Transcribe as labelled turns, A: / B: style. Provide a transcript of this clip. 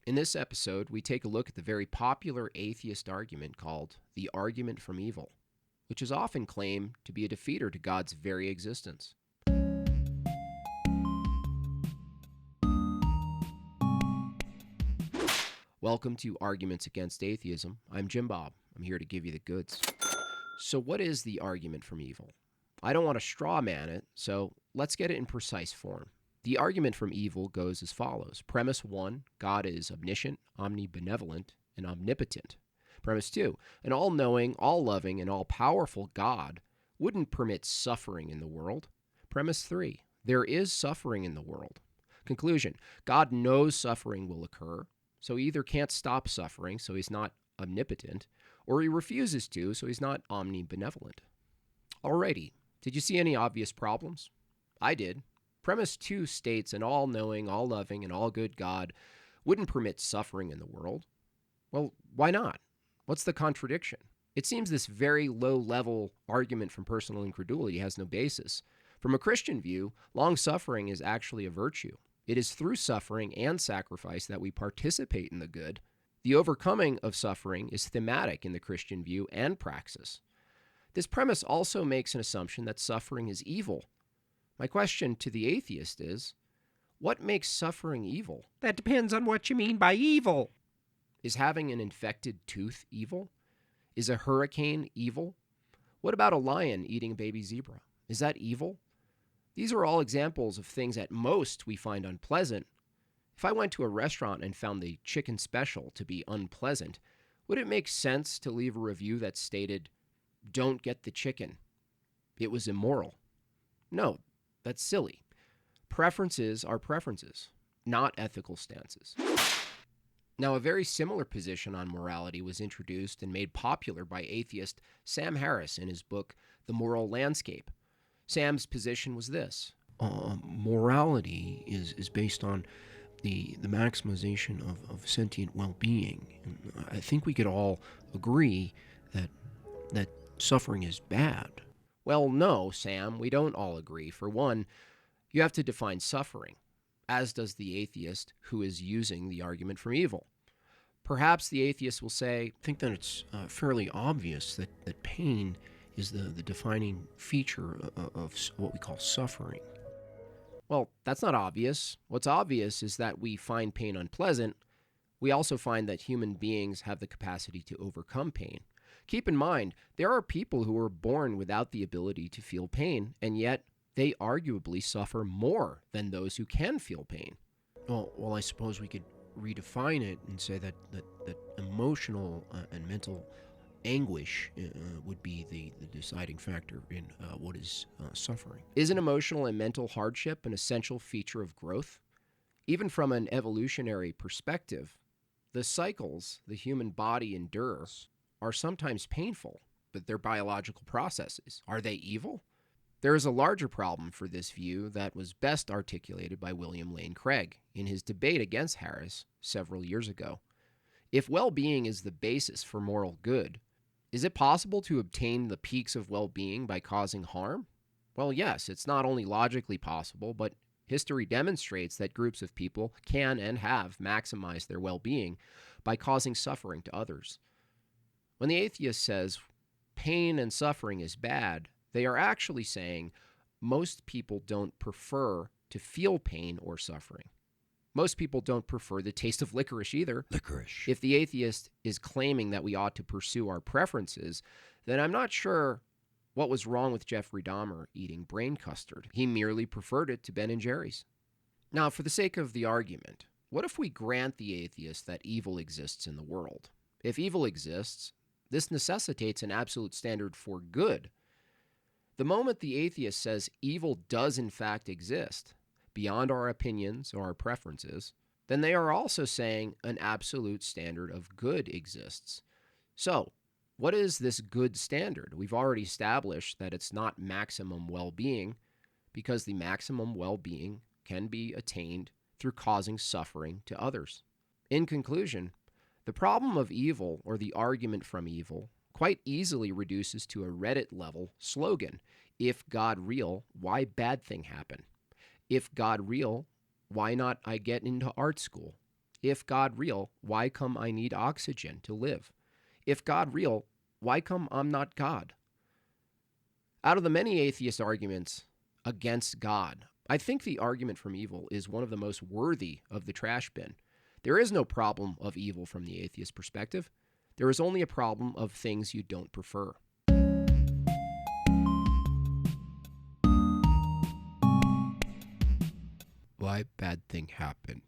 A: In this episode, we take a look at the very popular atheist argument called the argument from evil, which is often claimed to be a defeater to God's very existence. Welcome to Arguments Against Atheism. I'm Jimbob. I'm here to give you the goods. So what is the argument from evil? I don't want to straw man it, so let's get it in precise form. The argument from evil goes as follows. Premise 1, God is omniscient, omnibenevolent, and omnipotent. Premise 2, an all-knowing, all-loving, and all-powerful God wouldn't permit suffering in the world. Premise 3, there is suffering in the world. Conclusion, God knows suffering will occur, so he either can't stop suffering, so he's not omnipotent, or he refuses to, so he's not omnibenevolent. Alrighty, did you see any obvious problems? I did. Premise 2 states an all-knowing, all-loving, and all-good God wouldn't permit suffering in the world. Well, why not? What's the contradiction? It seems this very low-level argument from personal incredulity has no basis. From a Christian view, long-suffering is actually a virtue. It is through suffering and sacrifice that we participate in the good. The overcoming of suffering is thematic in the Christian view and praxis. This premise also makes an assumption that suffering is evil. My question to the atheist is, what makes suffering evil?
B: That depends on what you mean by evil.
A: Is having an infected tooth evil? Is a hurricane evil? What about a lion eating a baby zebra? Is that evil? These are all examples of things at most we find unpleasant. If I went to a restaurant and found the chicken special to be unpleasant, would it make sense to leave a review that stated, "Don't get the chicken. It was immoral"? No. That's silly. Preferences are preferences, not ethical stances. Now, a very similar position on morality was introduced and made popular by atheist Sam Harris in his book, The Moral Landscape. Sam's position was this.
C: Morality is based on the maximization of sentient well-being. And I think we could all agree that suffering is bad.
A: Well, no, Sam, we don't all agree. For one, you have to define suffering, as does the atheist who is using the argument from evil. Perhaps the atheist will say,
C: I think that it's fairly obvious that pain is the defining feature of what we call suffering.
A: well, that's not obvious. What's obvious is that we find pain unpleasant. We also find that human beings have the capacity to overcome pain. Keep in mind, there are people who are born without the ability to feel pain, and yet they arguably suffer more than those who can feel pain.
C: Well, I suppose we could redefine it and say that emotional and mental anguish would be the deciding factor in what is suffering.
A: Isn't emotional and mental hardship an essential feature of growth? Even from an evolutionary perspective, the cycles the human body endures are sometimes painful, but they're biological processes. Are they evil? There is a larger problem for this view that was best articulated by William Lane Craig in his debate against Harris several years ago. If well-being is the basis for moral good, is it possible to obtain the peaks of well-being by causing harm? Well, yes, it's not only logically possible, but history demonstrates that groups of people can and have maximized their well-being by causing suffering to others. When the atheist says pain and suffering is bad, they are actually saying most people don't prefer to feel pain or suffering. Most people don't prefer the taste of licorice either.
C: Licorice.
A: If the atheist is claiming that we ought to pursue our preferences, then I'm not sure what was wrong with Jeffrey Dahmer eating brain custard. He merely preferred it to Ben & Jerry's. Now, for the sake of the argument, what if we grant the atheist that evil exists in the world? If evil exists, this necessitates an absolute standard for good. The moment the atheist says evil does in fact exist, beyond our opinions or our preferences, then they are also saying an absolute standard of good exists. So, what is this good standard? We've already established that it's not maximum well-being, because the maximum well-being can be attained through causing suffering to others. In conclusion, the problem of evil, or the argument from evil, quite easily reduces to a Reddit-level slogan. If God real, why bad thing happen? If God real, why not I get into art school? If God real, why come I need oxygen to live? If God real, why come I'm not God? Out of the many atheist arguments against God, I think the argument from evil is one of the most worthy of the trash bin. There is no problem of evil from the atheist perspective. There is only a problem of things you don't prefer.
C: Why bad thing happened?